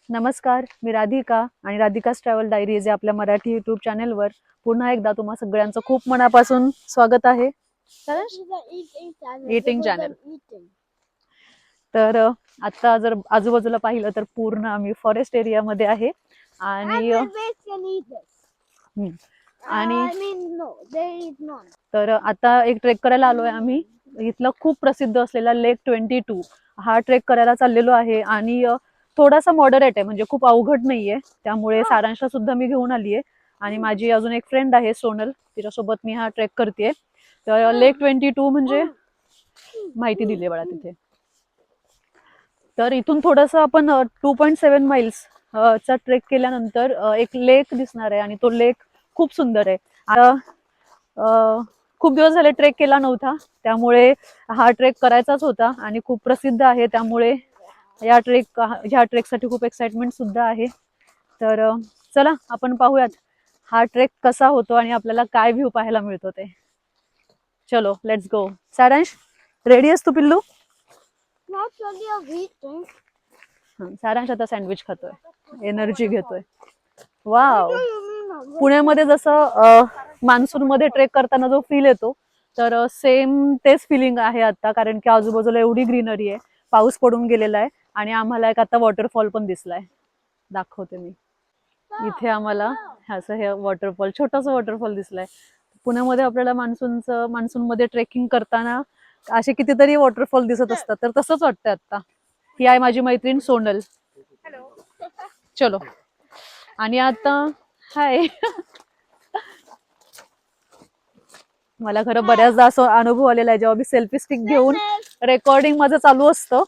नमस्कार, मी राधिका आणि राधिका's travel diaries या आपल्या मराठी युट्यूब चॅनेलवर पुन्हा एकदा तुम्हा सगळ्यांचं खूप मनापासून स्वागत आहे. Eating channel. तर आता जर आजूबाजूला पाहिलं तर पूर्ण आम्ही फॉरेस्ट एरियामध्ये आहे आणि तर आता एक ट्रेक करायला आलोय आम्ही. इथलं खूप प्रसिद्ध असलेला लेक 22 हा ट्रेक करायला चाललेलो आहे आणि थोडासा मॉडरेट आहे, म्हणजे खूप अवघड नाहीये. त्यामुळे सारांशला सुद्धा मी घेऊन आलीये आणि माझी अजून एक फ्रेंड आहे सोनल, तिच्यासोबत मी हा ट्रेक करतेय. तर लेक 22 म्हणजे माहिती दिली बाळा तिथे. तर इथून थोडस आपण 2.7 माइल्स चा ट्रेक केल्यानंतर एक लेक दिसणार आहे आणि तो लेक खूप सुंदर आहे. खूप दिवस झाले ट्रेक केला नव्हता, त्यामुळे हा ट्रेक करायचाच होता आणि खूप प्रसिद्ध आहे, त्यामुळे ह्या ट्रेकसाठी खूप एक्साइटमेंट सुद्धा आहे. तर चला आपण पाहूयात हा ट्रेक कसा होतो आणि आपल्याला काय व्ह्यू पाहायला मिळतो ते. चलो लेट्स गो. सारांश, रेडी आहेस तू पिल्लू? सारांश आता सँडविच खातोय, एनर्जी घेतोय. वाव, पुण्यामध्ये जसं मान्सून मध्ये ट्रेक करताना जो फील येतो, तर सेम तेच फिलिंग आहे आता, कारण की आजूबाजूला एवढी ग्रीनरी आहे. पाऊस पडून गेलेला आहे आणि आम्हाला एक आता वॉटरफॉल पण दिसलाय, दाखवते मी. इथे आम्हाला असं हे वॉटरफॉल, छोटासा वॉटरफॉल दिसलाय. पुण्यामध्ये आपल्याला मान्सून मध्ये ट्रेकिंग करताना असे कितीतरी वॉटरफॉल दिसत असतात, तर तसंच वाटतंय आता. ही आहे माझी मैत्रीण सोनल. चलो. आणि आता हाय. मला खरं बऱ्याचदा असं अनुभव आलेला आहे, जेव्हा मी सेल्फी स्टिक घेऊन रेकॉर्डिंग माझं चालू असतं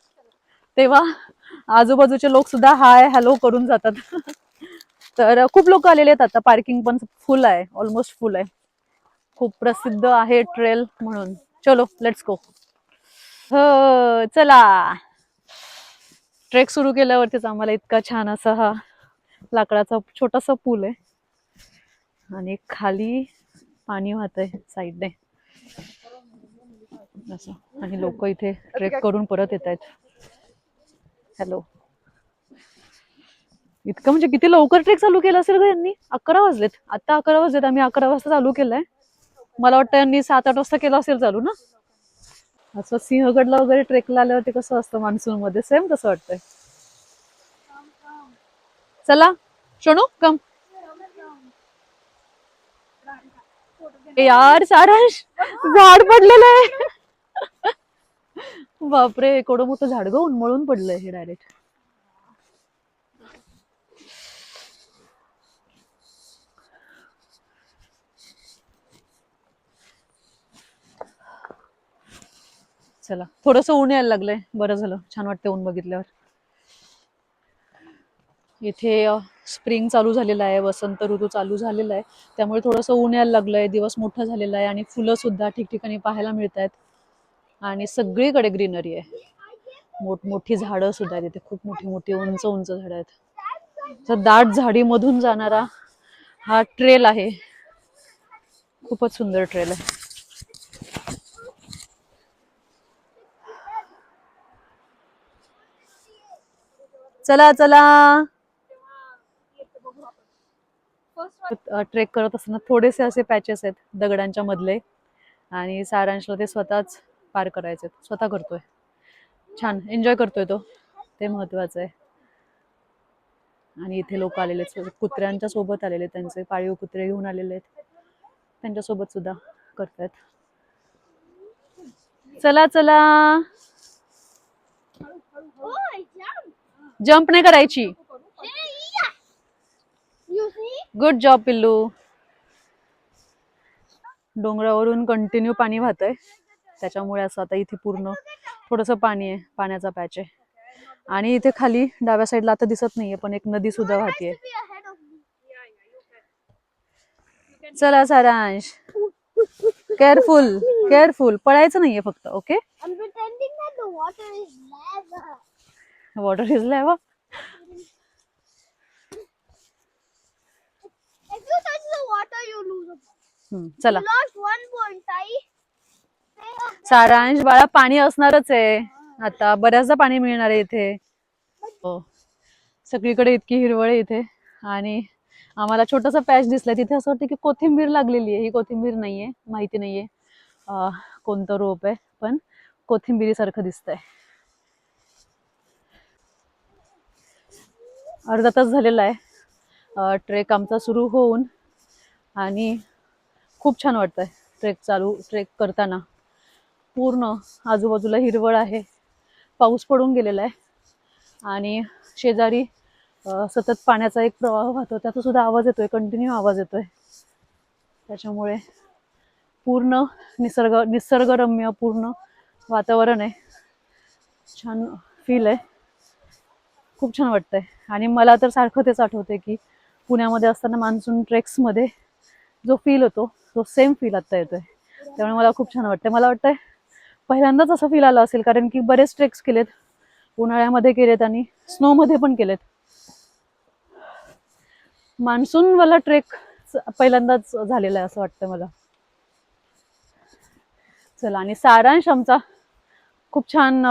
तेव्हा आजूबाजूचे लोक सुद्धा हाय हॅलो करून जातात. तर खूप लोक आलेले आहेत आता, पार्किंग पण फुल आहे, ऑलमोस्ट फुल आहे. खूप प्रसिद्ध आहे ट्रेल म्हणून. चलो लेट्स गो. चला. ट्रेक सुरू केल्यावरतीच आम्हाला इतका छान असा हा लाकडाचा छोटासा पूल आहे आणि खाली पाणी वाहतंय साईडने असं, आणि लोक इथे ट्रेक करून परत येत आहेत. हॅलो. इतकं म्हणजे किती लवकर ट्रेक चालू केला असेल ग यांनी. 11 वाजलेत आता, 11 वाजलेत. आम्ही 11 वाजता चालू केलंय. मला वाटतं यांनी 7-8 वाजता केलं असेल चालू ना. असं सिंहगडला वगैरे ट्रेकला आल्यावरती कसं असतं मान्सून मध्ये, सेम तसं वाटतंय. चला शोनू कम. यार सारांश, झाड पडलेलं आहे. बापरे, एवढं मोठं झाड ग, उन्मळून पडलंय हे डायरेक्ट. चला, थोडंसं ऊन यायला लागलंय, बरं झालं, छान वाटतं ऊन बघितल्यावर. इथे स्प्रिंग चालू झालेला आहे, वसंत ऋतू चालू झालेला आहे, त्यामुळे थोडंसं ऊन यायला लागलंय. दिवस मोठा झालेला आहे आणि फुलं सुद्धा ठिकठिकाणी पाहायला मिळत आहेत आणि सगळीकडे ग्रीनरी आहे. मोठमोठी झाडं सुद्धा आहेत इथे, खूप मोठी मोठी उंच उंच झाडं आहेत. तर दाट झाडीमधून जाणारा हा ट्रेल आहे, खूपच सुंदर ट्रेल आहे. चला चला. ट्रेक करत असताना थोडेसे असे पॅचेस आहेत दगडांच्या मधले, आणि सारांशला ते स्वतःच पार करायचे, स्वतः करतोय. छान एन्जॉय करतोय तो, ते महत्वाचं आहे. आणि इथे लोक आलेले आहेत, कुत्र्यांच्या सोबत आलेले, त्यांचे पाळीव कुत्रे घेऊन आलेले आहेत, त्यांच्या सोबत सुद्धा करतायत. चला चला. जंप नाही करायची. गुड जॉब पिल्लू. डोंगरावरून कंटिन्यू पाणी वाहतंय, त्याच्यामुळे असं आता इथे पूर्ण थोडंसं पाणी आहे, पाण्याचा पॅच आहे. आणि इथे खाली डाव्या साईडला आता दिसत नाहीये, पण एक नदी सुद्धा वाहतीये. चला सारांश, केअरफुल केअरफुल, पळायचं नाहीये फक्त. ओके. वॉटर इज लावा. चला सारांश बाळा, पाणी असणारच आहे आता, बऱ्याचदा पाणी मिळणार आहे इथे. सगळीकडे इतकी हिरवळ आहे इथे. आणि आम्हाला छोटासा पॅच दिसलाय तिथे, असं वाटतं की कोथिंबीर लागलेली आहे. ही कोथिंबीर नाहीये, माहिती नाहीये कोणतं रोप आहे, पण कोथिंबीरी सारखं दिसतंय. अर्धा तास झालेला आहे ट्रेक आमचा सुरू होऊन, आणि खूप छान वाटतंय ट्रेक करताना. पूर्ण आजूबाजूला हिरवळ आहे, पाऊस पडून गेलेला आहे, आणि शेजारी सतत पाण्याचा एक प्रवाह वाहतो, त्याचा सुद्धा आवाज येतोय, कंटिन्यू आवाज येतोय. त्याच्यामुळे पूर्ण निसर्गरम्य पूर्ण वातावरण आहे. छान फील आहे, खूप छान वाटतंय. आणि मला तर सारखं तेच आठवतंय की पुण्यामध्ये असताना मान्सून ट्रेक्समध्ये जो फील होतो तो सेम फील आता येतोय. त्यामुळे मला खूप छान वाटतंय. मला वाटतंय पहिल्यांदाच असं फील आलं असेल, कारण की बरेच ट्रेक्स केलेत, उन्हाळ्यामध्ये केलेत आणि स्नोमध्ये पण केलेत. मान्सूनवाला ट्रेक पहिल्यांदाच झालेला आहे असं वाटतं मला. चला, आणि सारांश आमचा खूप छान,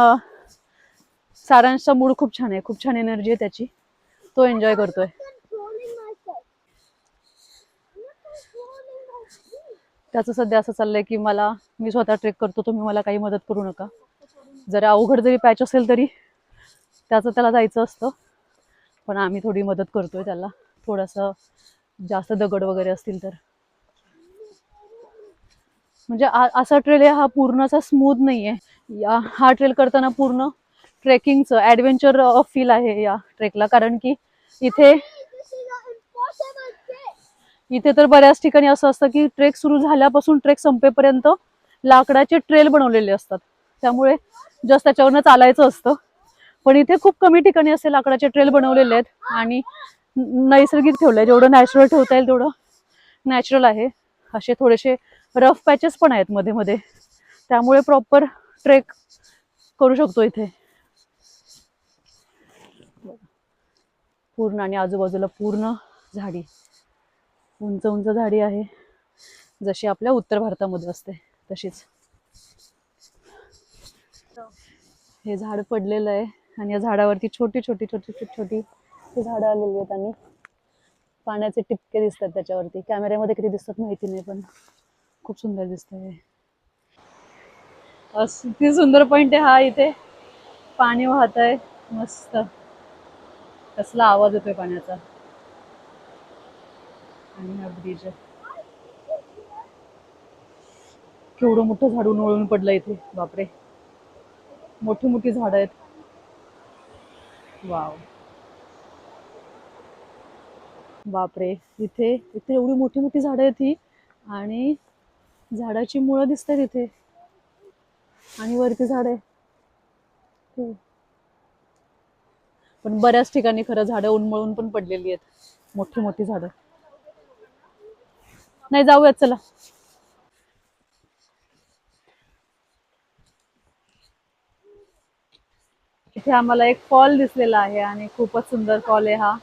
सारांशचा मूड खूप छान आहे, खूप छान एनर्जी आहे त्याची, तो एन्जॉय करतोय. त्याचं सध्या असं चाललंय की मी स्वतः ट्रेक करतो, तुम्ही मला काही मदत करू नका. जरा अवघड जरी पॅच असेल तरी त्याला जायचं असतं, पण आम्ही थोडी मदत करतोय त्याला. थोडंसं जास्त दगड वगैरे असतील तर, म्हणजे असा ट्रेल आहे हा पूर्णचा स्मूथ नाहीये. हा ट्रेल करताना पूर्ण ट्रेकिंगचं ऍडव्हेंचर फील आहे या ट्रेकला, कारण की इथे तर बऱ्याच ठिकाणी असं असतं की ट्रेक सुरू झाल्यापासून ट्रेक संपेपर्यंत लाकडाचे ट्रेल बनवलेले असतात, त्यामुळे जस्ट त्याच्यावरनं चालायचं असतं. पण इथे खूप कमी ठिकाणी असे लाकडाचे ट्रेल बनवलेले आहेत, आणि नैसर्गिक ठेवलंय, जेवढं नॅचरल ठेवता येईल तेवढं नॅचरल आहे. असे थोडेसे रफ पॅचेस पण आहेत मध्ये मध्ये, त्यामुळे प्रॉपर ट्रेक करू शकतो इथे पूर्ण. आणि आजूबाजूला पूर्ण झाडी, उंच उंच झाडी आहे, जशी आपल्या उत्तर भारतामध्ये असते तशीच. हे झाड पडलेलं आहे, आणि या झाडावरती छोटी छोटी छोटी छोटी छोटी झाडं आलेली आहेत, आणि पाण्याचे टिपके दिसतात त्याच्यावरती. कॅमेऱ्यामध्ये किती दिसतात माहिती नाही, पण खूप सुंदर दिसतंय. किती सुंदर पॉइंट आहे हा. इथे पाणी वाहत आहे मस्त, कसला आवाज येतोय पाण्याचा. आणि हा ब्रिज आहे, केवढं मोठं झाड उन्मळून पडलं इथे, बापरे, मोठी मोठी झाड आहेत. वाव, बापरे, इथे इथे एवढी मोठी मोठी झाडं आहेत ही, आणि झाडाची मुळं दिसतात इथे, आणि वरती झाड आहे. पण बऱ्याच ठिकाणी खरं झाडं उन्मळून पण पडलेली आहेत, मोठी मोठी झाडं. नाही, जाऊयात चला. इथे आम्हाला एक फॉल दिसलेला आहे, आणि खूपच सुंदर फॉल आहे हा,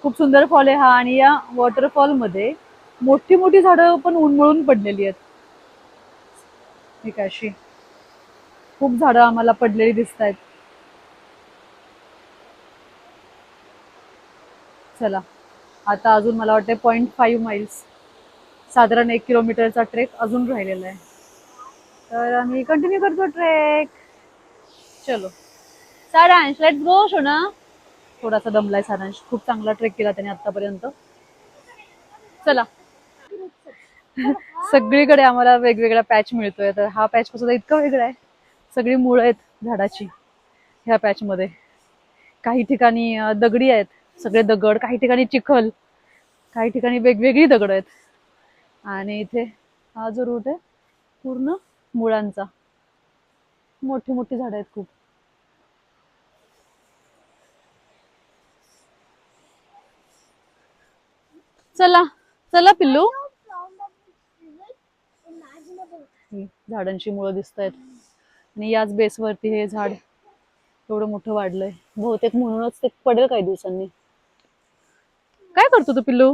खूप सुंदर फॉल आहे हा. आणि या वॉटरफॉल मध्ये मोठी मोठी झाडं पण उन्मळून पडलेली आहेत. ठीक आहे, अशी खूप झाडं आम्हाला पडलेली दिसत आहेत. चला, आता अजून मला वाटतं 0.5 माइल्स, साधारण 1 किलोमीटरचा ट्रेक अजून राहिलेला आहे, तर आम्ही कंटिन्यू करतो ट्रेक. चलो सारांश, लेट्स गो शोना. थोडासा दमलाय सारांश, खूप चांगला ट्रेक केला त्याने आतापर्यंत. चला. सगळीकडे आम्हाला वेगवेगळा पॅच मिळतोय, तर हा पॅच सुद्धा इतका वेगळा आहे. सगळी मुळं आहेत झाडाची ह्या पॅच मध्ये. काही ठिकाणी दगडी आहेत, सगळे दगड, काही ठिकाणी चिखल, काही ठिकाणी वेगवेगळी दगड आहेत. आणि इथे हा जो रूट आहे पूर्ण मुळांचा, मोठी मोठी झाडं आहेत खूप. चला चला पिल्लू. झाडांची मुळं दिसत आहेत, आणि याच बेसवरती हे झाड एवढं मोठं वाढलंय, बहुतेक म्हणूनच ते पडेल काही दिवसांनी. काय करतो तू पिल्लू?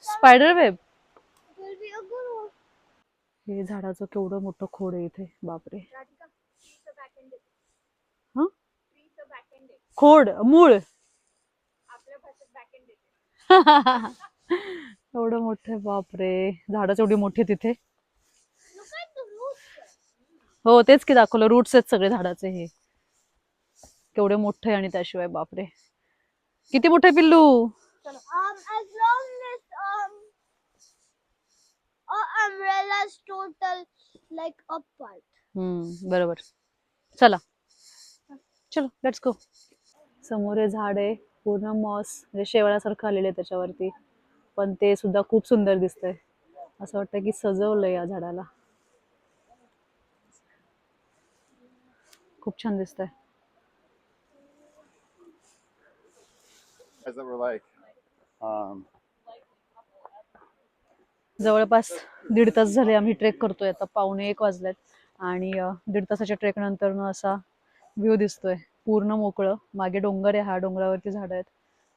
Spider web. हे झाडाचं केवढं मोठं खोड आहे इथे, बापरे. खोड मूळ. एवढं मोठं बापरे, झाडच एवढी मोठी तिथे. हो तेच की दाखवलं, रूट्स आहेत सगळे झाडाचे. हे केवढे मोठे आणि त्याशिवाय बापरे किती मोठे पिल्लू. As long as umbrellas total like a part. बरोबर. चला चलो लेट्स गो. समोर हे झाड आहे, पूर्ण मॉस म्हणजे शेवाळासारखं आलेलं आहे त्याच्यावरती, पण ते सुद्धा खूप सुंदर दिसतंय. असं वाटतं की सजवलंय या झाडाला. खूप छान दिसतंय. That were like, जवळपास 1.5 तास झाले आम्ही ट्रेक करतोय. आता 12:45 वाजलेत आणि 1.5 तासाच्या ट्रेक नंतर असा व्ह्यू दिसतोय पूर्ण मोकळं. मागे डोंगर आहे, हा डोंगरावरती झाड आहेत,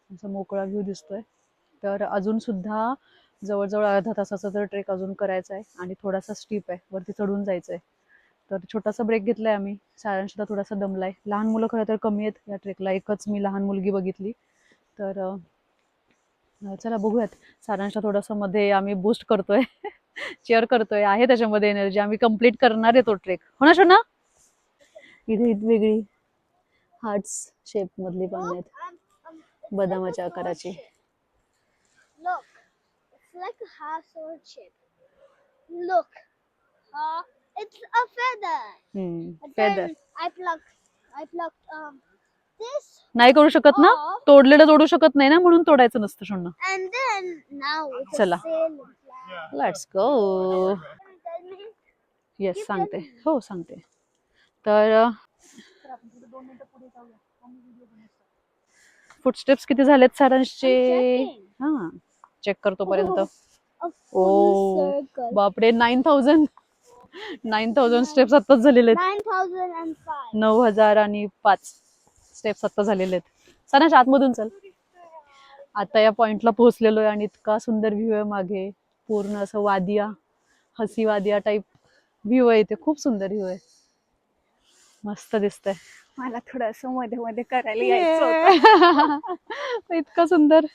असा मोकळा व्ह्यू दिसतोय. तर अजून सुद्धा जवळजवळ अर्धा तासाचा तर ट्रेक अजून करायचा आहे आणि थोडासा स्टीप आहे, वरती चढून जायचंय. तर छोटासा ब्रेक घेतलाय आम्ही. सारांश सुद्धा थोडासा दमलाय. लहान मुलं खरं तर कमी आहेत या ट्रेकला, एकच मी लहान मुलगी बघितली. तर चला बघूयात. सारांशला थोडंसं मध्ये आम्ही बूस्ट करतोय, चेअर करतोय, आहे त्याच्यामध्ये एनर्जी. आम्ही कम्प्लीट करणार आहे तो ट्रेक, हो ना शोना. इथे वेगळी हार्ट्स शेप मधली पानं आहेत, बदामाच्या आकाराची. Look, it's like a heart shape. Look, it's a feather. But feather then I plucked this, नाही करू शकत ना, तोडलेलं तोडू शकत नाही ना, म्हणून तोडायचं नसतं शोना. and then now it's चला. a sailing flag. Let's go. Tell me. Yes सांगते, हो सांगते. तर फुटस्टेप्स किती झालेत सारांशचे? हा चेक करतो पर्यंत. A O full circle. बापरे, 9,000 स्टेप्स आताच झालेले आहेत. 9,005. 9,005 स्टेप्स आता झालेले आहेत. सारांश आतमधून चल. आता या पॉइंटला पोहोचलेलो आहे आणि इतका सुंदर व्ह्यू आहे मागे. पूर्ण असं वादिया, हसी वादिया टाईप व्ह्यू आहे इथे. खूप सुंदर व्ह्यू आहे, मस्त दिसतंय. मला थोडस मध्ये मध्ये करायला यायचं होतं. इतकं सुंदर.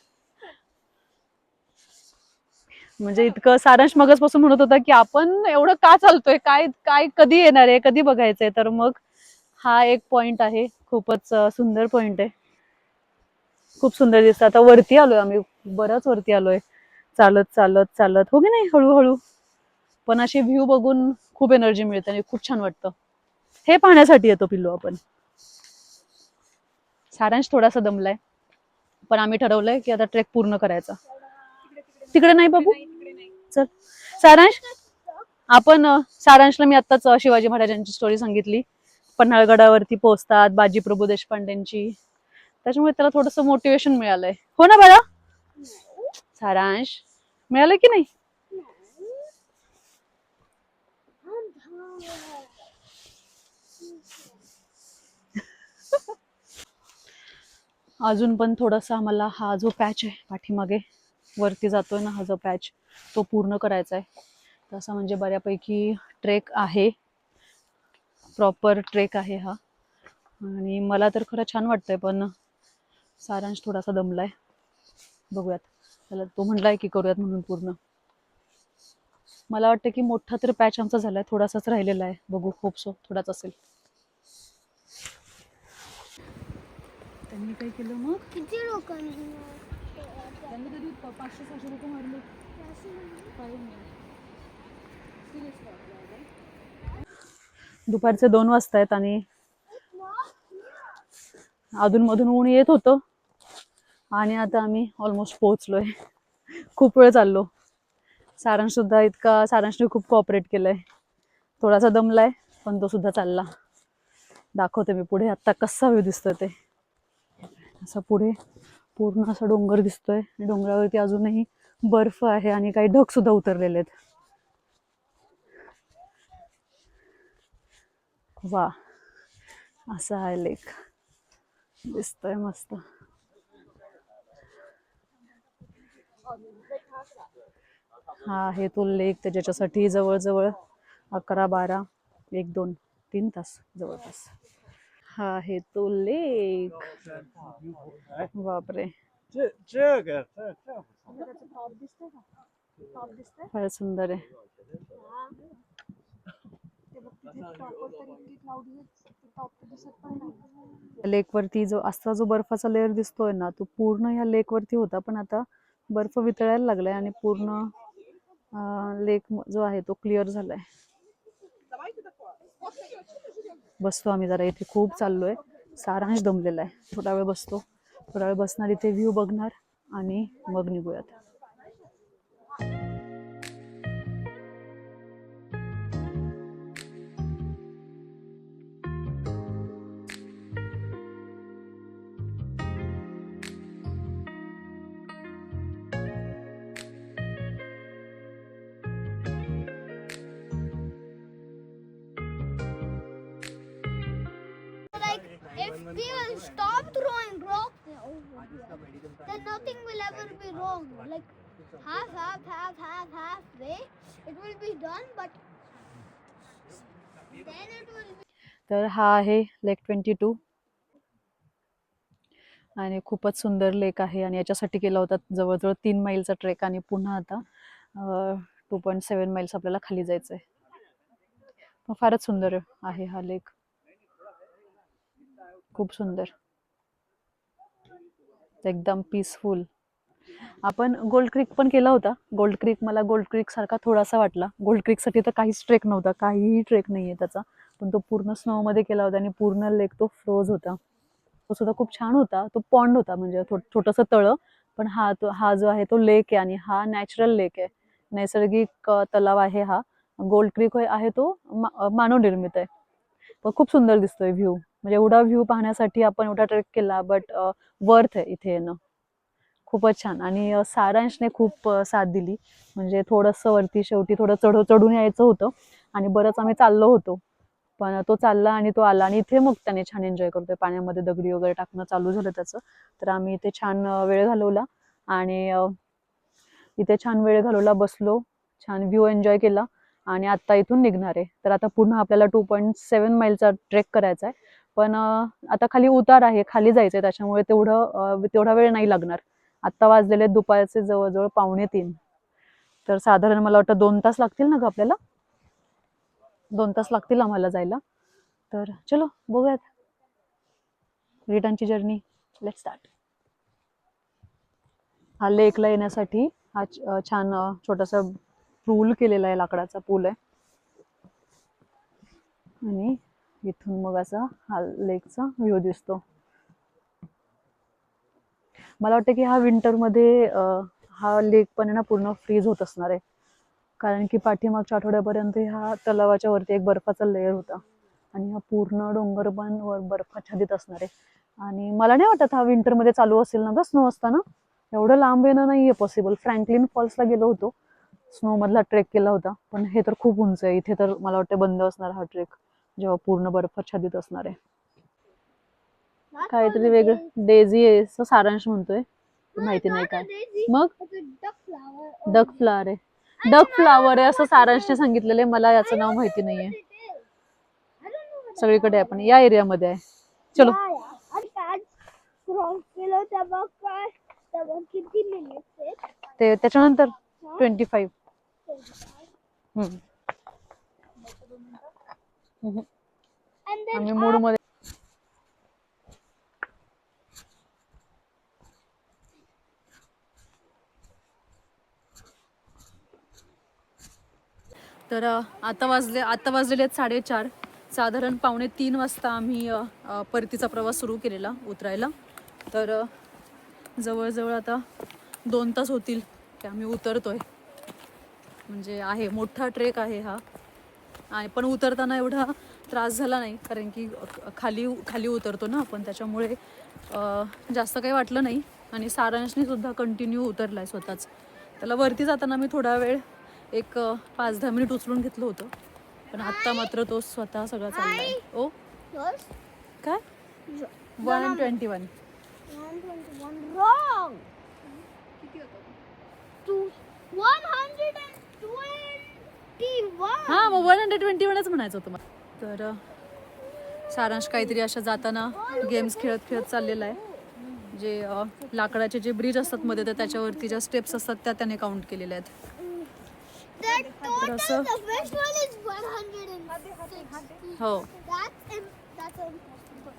म्हणजे इतकं सारांश मगाचपासून म्हणत होता की आपण एवढं का चालतोय, काय काय कधी येणार आहे, कधी बघायचंय. तर मग हा एक पॉइंट आहे, खूपच सुंदर पॉइंट आहे. खूप सुंदर दिसतं. आता वरती आलोय आम्ही, बरंच वरती आलोय, चालत चालत चालत, हो की नाही, हळूहळू. पण अशी व्ह्यू बघून खूप एनर्जी मिळते आणि खूप छान वाटतं. हे पाहण्यासाठी येतो पिल्लू आपण. सारांश थोडासा दमलाय, पण आम्ही ठरवलंय की आता ट्रेक पूर्ण करायचा. तिकडे नाही बाबू, चल सारांश. आपण सारांशला मी आत्ताच शिवाजी महाराजांची स्टोरी सांगितली, पन्हाळगडावरती पोहोचतात, बाजी प्रभू देशपांडेंची. त्याच्यामुळे त्याला थोडंसं मोटिवेशन मिळालंय, हो ना बाळा. सारांश मिळालं की नाही? अजून पण थोडासा आम्हाला हा जो पॅच आहे पाठीमागे वरती जातोय ना, हा जो पॅच, तो पूर्ण करायचा आहे. तसा म्हणजे बऱ्यापैकी ट्रेक आहे, प्रॉपर ट्रेक आहे हा. आणि मला तर खरं छान वाटतंय, पण सारांश थोडासा दमलाय. बघूयात, त्याला तो म्हणलाय की करूयात म्हणून पूर्ण. मला वाटतं की मोठा तर पॅच आमचा झालाय, थोडासाच राहिलेला आहे. बघू, होप सो थोडाच असेल. त्यांनी काय केलं मग, किती लोकांनी त्यांनी तरी 500-600 रुपये मारले. दुपारचे 2 वाजता आहेत आणि अधूनमधून ऊन येत होतं आणि आता आम्ही ऑलमोस्ट पोहोचलोय. खूप वेळ चाललो. सारांश सुद्धा इतका, सारांशने खूप कोऑपरेट केलंय. थोडासा दमलाय, पण तो सुद्धा चालला. दाखवते मी पुढे आता कसा व्ह्यू दिसतोय ते. असं पुढे पूर्ण असा डोंगर दिसतोय, डोंगरावरती अजूनही बर्फ आहे आणि काही ढग सुद्धा उतरलेले आहेत. वा, असा आहे लेक, दिसतोय मस्त. हा आहे तो लेक, त्याच्यासाठी जवळजवळ 11, 12, 1, 2, 3 तास जवळपास. हा आहे तो लेक. बापरे, फार सुंदर आहे. लेक वरती जो असा जो बर्फाचा लेअर दिसतोय ना, तो पूर्ण ह्या लेक वरती होता, पण आता बर्फ वितळायला लागलाय आणि पूर्ण लेक जो आहे तो क्लिअर झालाय. बसतो आम्ही जरा इथे, खूप चाललोय. सारांश दमलेला आहे. थोडा वेळ बसतो, थोडा वेळ बसणार, इथे व्ह्यू बघणार आणि मग निघूयात. Like, if we will stop throwing rocks over here, then nothing will ever be wrong. Like, halfway, it will be done, but then it will be. तर हा आहे लेक 22 आणि खूपच सुंदर लेक आहे आणि याच्यासाठी केला होता जवळजवळ 3 मैलचा ट्रेक आणि पुन्हा आता 2.7 मैल्स आपल्याला खाली जायचंय. पण फारच सुंदर आहे हा लेक, खूप सुंदर, एकदम पीसफुल. आपण गोल्ड क्रीक पण केला होता. गोल्ड क्रीक मला गोल्ड क्रीक सारखा थोडासा वाटला. गोल्ड क्रीक साठी तर काहीच ट्रेक नव्हता, काहीही ट्रेक नाहीये त्याचा, पण तो पूर्ण स्नो मध्ये केला होता आणि पूर्ण लेक तो फ्रोज होता. तो सुद्धा खूप छान होता. तो पॉन्ड होता, म्हणजे छोटस तळ, पण हा जो आहे तो लेक आहे आणि हा नॅचरल लेक आहे, नैसर्गिक तलाव आहे हा. गोल्ड क्रीक आहे तो मानवनिर्मित आहे. पण खूप सुंदर दिसतोय व्ह्यू, म्हणजे एवढा व्ह्यू पाहण्यासाठी आपण एवढा ट्रेक केला, बट वर्थ आहे इथे येणं. खूपच छान. आणि सारांशने खूप साथ दिली, म्हणजे थोडंसं वरती शेवटी थोडं चढून यायचं होतं आणि बरंच आम्ही चाललो होतो, पण तो चालला आणि तो आला आणि इथे मग त्याने छान एन्जॉय करतोय. पाण्यामध्ये दगडी वगैरे टाकणं चालू झालं त्याचं. तर आम्ही इथे छान वेळ घालवला आणि इथे छान वेळ घालवला, बसलो, छान व्ह्यू एन्जॉय केला आणि आता इथून निघणार आहे. तर आता पुन्हा आपल्याला 2.7 मैलचा ट्रेक करायचा आहे, पण आता खाली उतार आहे, खाली जायचंय, त्याच्यामुळे तेवढा वेळ नाही लागणार. आता वाजलेले दुपारचे जवळजवळ 2:45, तर साधारण मला वाटतं 2 तास लागतील ना ग आपल्याला, 2 तास लागतील आम्हाला जायला. तर चलो बघूयात रिटर्नची जर्नी. Let's start. हा लेकला येण्यासाठी हा छान छोटासा पूल केलेला आहे, लाकडाचा पूल आहे आणि इथून मग असा हा लेकचा व्ह्यू दिसतो. मला वाटतं की हा विंटरमध्ये हा लेक पण ना पूर्ण फ्रीज होत असणार आहे, कारण की पाठीमागच्या आठवड्यापर्यंत ह्या तलावाच्या वरती एक बर्फाचा लेअर होता आणि हा पूर्ण डोंगर पण वर बर्फाच्छादित असणार आहे. आणि मला नाही वाटत हा विंटरमध्ये चालू असेल ना ग, स्नो असताना. एवढं लांब येणं नाहीये पॉसिबल. फ्रँकलिन फॉल्सला गेलो होतो, स्नो मधला ट्रेक केला होता, पण हे तर खूप उंच आहे. इथे तर मला वाटतं बंद असणार हा ट्रेक, जेव्हा पूर्ण बर्फाच्छादित असणार आहे. Not काहीतरी only वेगळं daisy, डेझी आहे असं सारांश म्हणतोय, no, माहिती it's नाही not काय. a daisy. मग It's a duck flower. or duck a- flower आहे, I duck don't know flower आहे असं what it सारांशने is. सांगितलेलं आहे. मला I याचं don't नाव know माहिती what नाहीये. it is. I don't know what the सगळीकडे flower आपण is. या एरियामध्ये आहे. चलो. Yeah, yeah. आणि आज क्रॉस केलं तेव्हा किती मिनिट्स आहेत? ते त्याच्यानंतर 25. And then आम्ही मूड मध्ये. तर आता वाजलेले आहेत 4:30. साधारण 2:45 वाजता आम्ही परतीचा प्रवास सुरू केलेला उतरायला. तर जवळजवळ आता 2 तास होतील की आम्ही उतरतोय. म्हणजे आहे मोठा ट्रेक आहे हा, आणि पण उतरताना एवढा त्रास झाला नाही, कारण की खाली उतरतो ना आपण, त्याच्यामुळे जास्त काही वाटलं नाही. आणि सारांशने सुद्धा कंटिन्यू उतरलाय स्वतःच. त्याला वरती जाताना मी थोडा वेळ एक 5-10 मिनिट उचलून घेतलं होतं, पण आत्ता मात्र तो स्वतः सगळं चाललाय. ओ काय 121 wrong. किती होतं? 121. हा, मग 121च म्हणायचं होतं मला. तर सारांश काहीतरी अशा जाताना गेम्स खेळत खेळत चाललेला आहे. जे लाकडाचे जे ब्रिज असतात मध्ये तर त्याच्यावरती ज्या स्टेप्स असतात त्या त्याने काउंट केलेल्या आहेत. That तर total, असं the first one is 160. हो. That's impossible.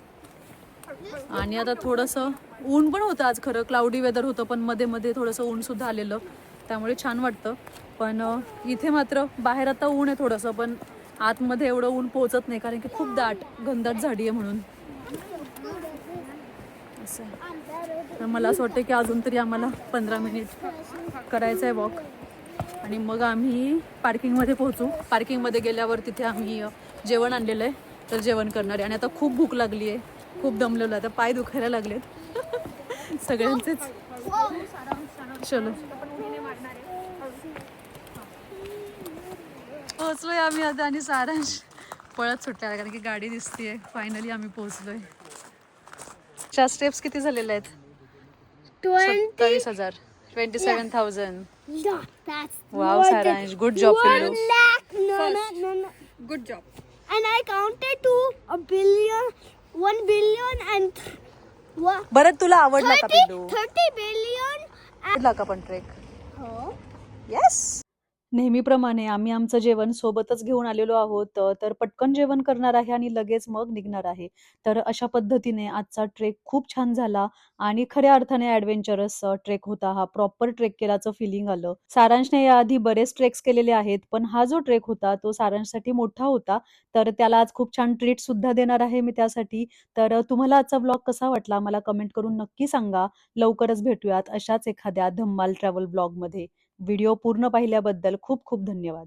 आणि आता थोडंसं ऊन पण होतं आज, खरं क्लाउडी वेदर होतं पण मध्ये मध्ये थोडंसं ऊन सुद्धा आलेलं, त्यामुळे छान वाटतं. पण इथे मात्र बाहेर आता ऊन आहे थोडंसं, पण आतमध्ये एवढं ऊन पोहोचत नाही कारण की खूप दाट घनदाट झाडी आहे म्हणून. असं तर मला असं वाटतं की अजून तरी आम्हाला 15 मिनिट करायचं आहे वॉक आणि मग आम्ही पार्किंगमध्ये पोहोचू. पार्किंगमध्ये गेल्यावर तिथे आम्ही जेवण आणलेलं आहे तर जेवण करणार आहे. आणि आता खूप भूक लागली आहे, खूप दमलेलं आहे, आता पाय दुखायला लागलेत सगळ्यांचेच. चलो पोहोचलोय आम्ही आता आणि सारांश पळत सुटला कारण की गाडी दिसतीये. फायनली आम्ही पोहोचलोय. च्या स्टेप्स किती झालेले आहेत? 27,000. 27,000. Yeah, that's वाव सारांश, good job for you. 1 lakh. No. Good job. And I counted to a billion, 1 billion and what? बरं तुला आवडला का 30 पिल्लू? 30 billion. आवडला का पण ट्रेक? Oh. येस. नेहमीप्रमाणे आम्ही आमचं जेवण सोबतच घेऊन आलेलो आहोत, तर पटकन जेवण करणार आहे आणि लगेच मग निघणार आहे. तर अशा पद्धतीने आजचा ट्रेक खूप छान झाला आणि खऱ्या अर्थाने ॲडव्हेंचरस ट्रेक होता हा. प्रॉपर ट्रेक केल्याचं फिलिंग आलं. सारांशने याआधी बरेच ट्रेक्स केलेले आहेत, पण हा जो ट्रेक होता तो सारांशसाठी मोठा होता, तर त्याला आज खूप छान ट्रीट सुद्धा देणार आहे मी त्यासाठी. तर तुम्हाला आजचा ब्लॉग कसा वाटला मला कमेंट करून नक्की सांगा. लवकरच भेटूयात अशाच एखाद्या धम्माल ट्रॅव्हल ब्लॉगमध्ये. व्हिडिओ पूर्ण पाहिल्याबद्दल खूप खूप धन्यवाद.